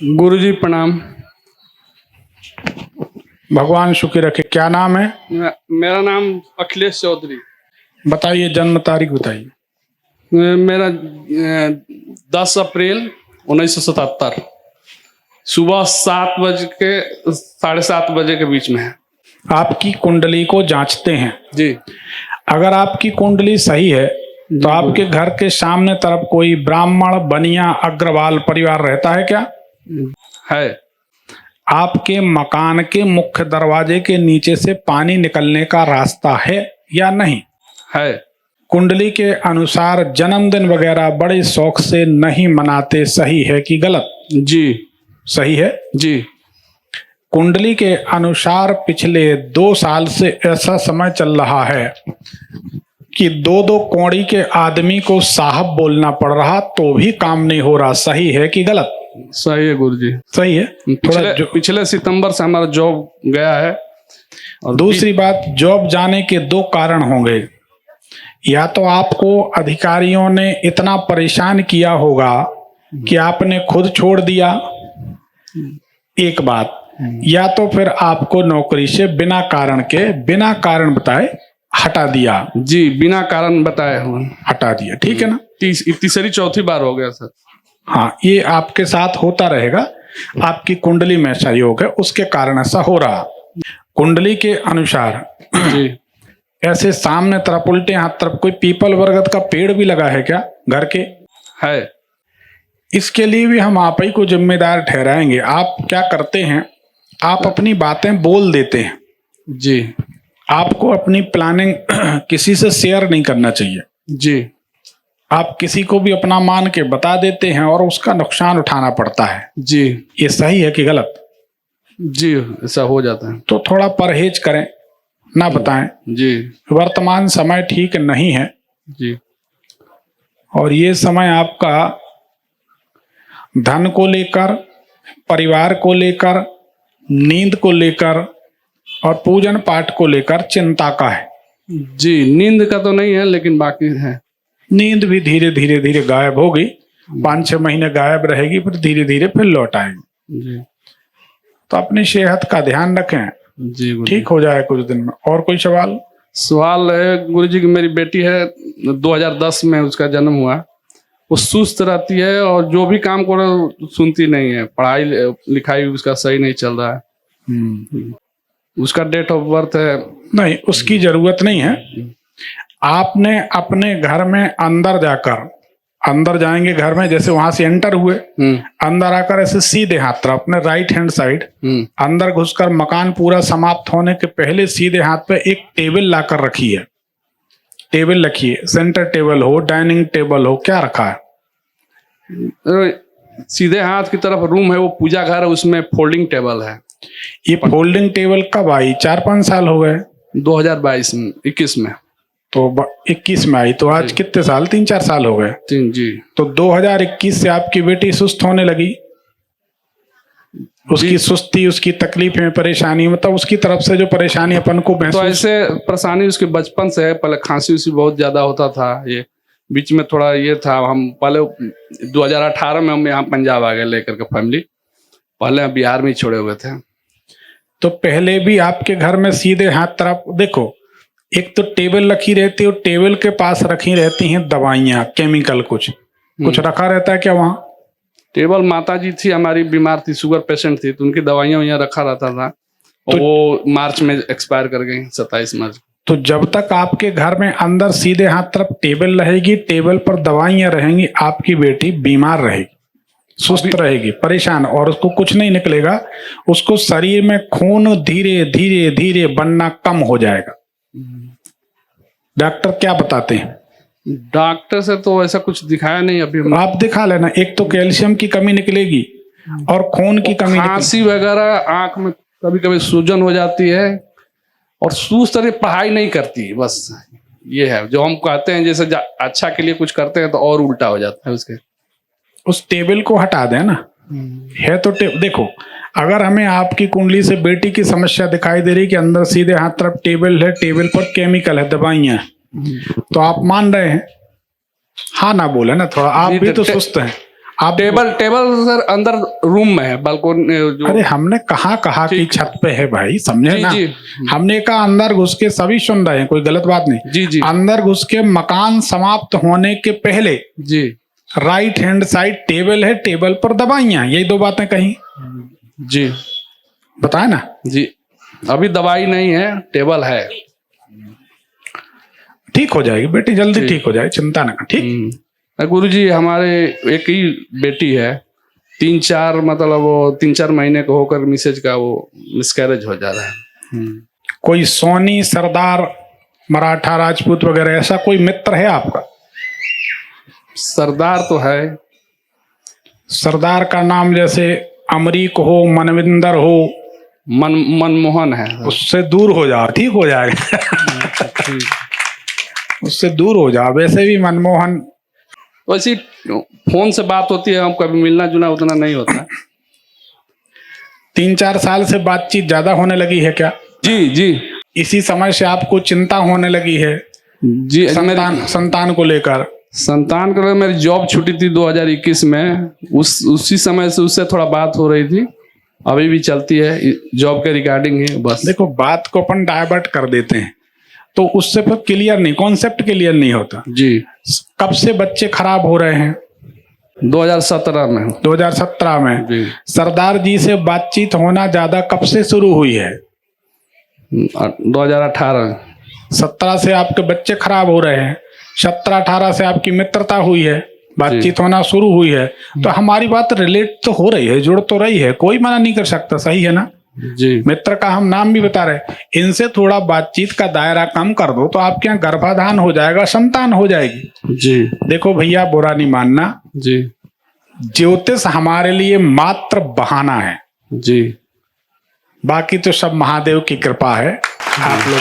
गुरुजी प्रणाम। भगवान सुखी रखे। क्या नाम है? मेरा नाम अखिलेश चौधरी। बताइए, जन्म तारीख बताइए। मेरा 10 अप्रैल 1977 सुबह 7 बज के 7:30 बजे के बीच में है। आपकी कुंडली को जांचते हैं। जी। अगर आपकी कुंडली सही है तो आपके घर के सामने तरफ कोई ब्राह्मण, बनिया, अग्रवाल परिवार रहता है क्या? है। आपके मकान के मुख्य दरवाजे के नीचे से पानी निकलने का रास्ता है या नहीं? है। कुंडली के अनुसार जन्मदिन वगैरह बड़े शौक से नहीं मनाते, सही है कि गलत? जी। सही है जी। कुंडली के अनुसार पिछले 2 साल से ऐसा समय चल रहा है कि 2-2 कौड़ी के आदमी को साहब बोलना पड़ रहा तो भी काम नहीं हो रहा, सही है कि गलत? सही है गुरुजी। सही है। पिछले सितंबर से हमारा जॉब गया है। और दूसरी बात, जॉब जाने के 2 कारण होंगे। या तो आपको अधिकारियों ने इतना परेशान किया होगा कि आपने खुद छोड़ दिया, एक बात, या तो फिर आपको नौकरी से बिना कारण बताए हटा दिया। जी, बिना कारण बताए हुए हटा दिया, ठीक है ना? तीसरी चौथी बार हो गया सर। हाँ, ये आपके साथ होता रहेगा। आपकी कुंडली में ऐसा योग है, उसके कारण ऐसा हो रहा। कुंडली के अनुसार जी। ऐसे सामने तरफ, उल्टे हाथ तरफ कोई पीपल बरगद का पेड़ भी लगा है क्या घर के? है। इसके लिए भी हम आप ही को जिम्मेदार ठहराएंगे। आप क्या करते हैं, आप अपनी बातें बोल देते हैं। जी। आपको अपनी प्लानिंग किसी से शेयर नहीं करना चाहिए। जी। आप किसी को भी अपना मान के बता देते हैं और उसका नुकसान उठाना पड़ता है। जी। ये सही है कि गलत? जी, ऐसा हो जाता है। तो थोड़ा परहेज करें, ना बताएं। जी। वर्तमान समय ठीक नहीं है। जी। और ये समय आपका धन को लेकर, परिवार को लेकर, नींद को लेकर और पूजन पाठ को लेकर चिंता का है। जी, नींद का तो नहीं है लेकिन बाकी है। नींद भी धीरे धीरे गायब होगी। 5-6 महीने गायब रहेगी, फिर धीरे धीरे फिर लौट आएगी। जी। तो अपनी सेहत का ध्यान रखें। जी गुरुजी। ठीक हो जाए कुछ दिन में। और कोई सवाल है गुरुजी की, मेरी बेटी है, 2010 में उसका जन्म हुआ। वो सुस्त रहती है और जो भी काम करो सुनती नहीं है। पढ़ाई लिखाई उसका सही नहीं चल रहा है। उसका डेट ऑफ बर्थ है। नहीं, उसकी जरूरत नहीं है। आपने अपने घर में अंदर जाएंगे घर में, जैसे वहां से एंटर हुए, अंदर आकर ऐसे सीधे हाथ तरफ अपने राइट हैंड साइड अंदर घुसकर मकान पूरा समाप्त होने के पहले सीधे हाथ पे एक टेबल लाकर रखिए। टेबल रखिए, सेंटर टेबल हो, डाइनिंग टेबल हो, क्या रखा है? सीधे हाथ की तरफ रूम है, वो पूजा घर है, उसमें फोल्डिंग टेबल है। ये फोल्डिंग टेबल कब आई? 4-5 साल हो गए। 2022 में, 21 में। तो 21 में आई, तो आज कितने साल? 3-4 साल हो गए। जी। तो 2021 से आपकी बेटी सुस्त होने लगी। उसकी सुस्ती, उसकी तकलीफें, परेशानी, मतलब उसकी तरफ से जो परेशानी अपन को महसूस। तो ऐसे परेशानी उसके बचपन से है। पहले खांसी उसी बहुत ज्यादा होता था। ये बीच में थोड़ा ये था, हम पहले 2018 में हम यहाँ पंजाब आ गए लेकर के फैमिली। पहले बिहार में ही छोड़े हुए थे। तो पहले भी आपके घर में सीधे हाथ तरफ देखो, एक तो टेबल रखी रहती है और टेबल के पास रखी रहती हैं दवाइयाँ, केमिकल कुछ रखा रहता है क्या वहाँ? टेबल माता जी थी हमारी, बीमार थी, शुगर पेशेंट थी, तो उनकी दवाइयाँ यहाँ रखा रहता था। तो वो मार्च में एक्सपायर कर गई, 27 मार्च। तो जब तक आपके घर में अंदर सीधे हाथ तरफ टेबल रहेगी, टेबल पर दवाइयाँ रहेंगी, आपकी बेटी बीमार रहेगी, सुस्त रहेगी, परेशान, और उसको कुछ नहीं निकलेगा। उसको शरीर में खून धीरे धीरे बनना कम हो जाएगा। डॉक्टर क्या बताते हैं? डॉक्टर से तो ऐसा कुछ दिखाया नहीं अभी। आप दिखा लेना। एक तो कैल्शियम की कमी निकलेगी और खून की कमी, खांसी वगैरह, आंख में कभी कभी सूजन हो जाती है और सुस्त तरह पढ़ाई नहीं करती। बस ये है जो हम कहते हैं, जैसे अच्छा के लिए कुछ करते हैं तो और उल्टा हो जाता है उसके। उस टेबल को हटा दें ना। है तो देखो, अगर हमें आपकी कुंडली से बेटी की समस्या दिखाई दे रही कि अंदर सीधे हाथ तरफ टेबल है, टेबल पर केमिकल है, दवाइयाँ, तो आप मान रहे हैं? हाँ ना बोले ना थोड़ा। आप भी तो सुस्त हैं। आप टेबल सर अंदर रूम में है, बालकोनी जो। अरे हमने कहा कि छत पे है भाई, समझे जी ना। जी हमने कहा अंदर घुस के, सभी सुन रहे हैं, कोई गलत बात नहीं। जी जी अंदर घुस के मकान समाप्त होने के पहले जी राइट हैंड साइड टेबल है, टेबल पर दवाइयां, यही दो बातें कही, जी बताए ना। जी। अभी दवाई नहीं है, टेबल है। ठीक हो जाएगी बेटी, जल्दी जी। ठीक हो जाएगी, चिंता ना कर। ठीक, गुरुजी हमारे एक ही बेटी है, 3-4 मतलब वो 3-4 महीने को होकर मिसेज का वो मिसकैरेज हो जा रहा है। कोई सोनी, सरदार, मराठा, राजपूत वगैरह ऐसा कोई मित्र है आपका? सरदार तो है। सरदार का नाम जैसे अमरीक हो, मनविंदर हो, मनमोहन है। उससे दूर हो जाओ, ठीक हो जाएगा। उससे दूर हो जाओ। वैसे भी मनमोहन, वैसी फोन से बात होती है, हम कभी मिलना जुलना उतना नहीं होता। 3-4 साल से बातचीत ज्यादा होने लगी है क्या? जी जी इसी समय से आपको चिंता होने लगी है जी। संतान को लेकर? संतान को मेरी जॉब छुट्टी थी 2021 में, उसी समय से उससे थोड़ा बात हो रही थी, अभी भी चलती है, जॉब के रिगार्डिंग है बस। देखो, बात को अपन डाइवर्ट कर देते हैं तो उससे फिर क्लियर नहीं, कॉन्सेप्ट क्लियर नहीं होता। जी। कब से बच्चे खराब हो रहे हैं? 2017 में। 2017 में। जी। सरदार जी से बातचीत होना ज्यादा कब से शुरू हुई है? 2018। 17 से आपके बच्चे खराब हो रहे हैं, 17-18 से आपकी मित्रता हुई है, बातचीत होना शुरू हुई है, तो हमारी बात रिलेट तो हो रही है, जुड़ तो रही है, कोई मना नहीं कर सकता, सही है ना। जी। मित्र का हम नाम भी बता रहे, इनसे थोड़ा बातचीत का दायरा कम कर दो तो आपके यहाँ गर्भाधान हो जाएगा, संतान हो जाएगी। जी। देखो भैया, बुरा नहीं मानना जी। ज्योतिष हमारे लिए मात्र बहाना है जी। बाकी तो सब महादेव की कृपा है। आप लोग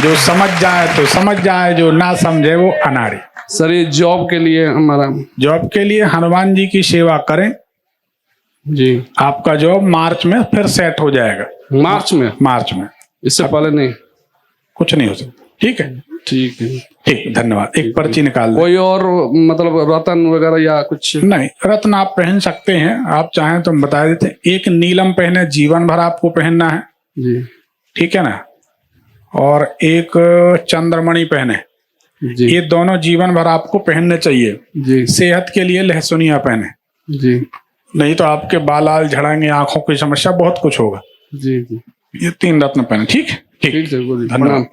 जो समझ जाए तो समझ जाए, जो ना समझे वो अनाड़ी। सर ये जॉब के लिए हमारा, जॉब के लिए हनुमान जी की सेवा करें, जी। आपका जॉब मार्च में फिर सेट हो जाएगा। मार्च में? मार्च में, इससे पहले नहीं? कुछ नहीं हो सकता। ठीक है, ठीक है। ठीक, धन्यवाद। एक पर्ची निकाल दें। कोई और मतलब रतन वगैरह या कुछ? नहीं, रत्न आप पहन सकते हैं, आप चाहें तो बता देते। एक नीलम पहने, जीवन भर आपको पहनना है, जी। ठीक है ना। और एक चंद्रमणि पहने, जी। ये दोनों जीवन भर आपको पहनने चाहिए। जी। सेहत के लिए लहसुनिया पहने, जी। नहीं तो आपके बाल आल झड़ेंगे, आंखों की समस्या, बहुत कुछ होगा। जी। जी। ये 3 रत्न पहने। ठीक, ठीक है, धन्यवाद।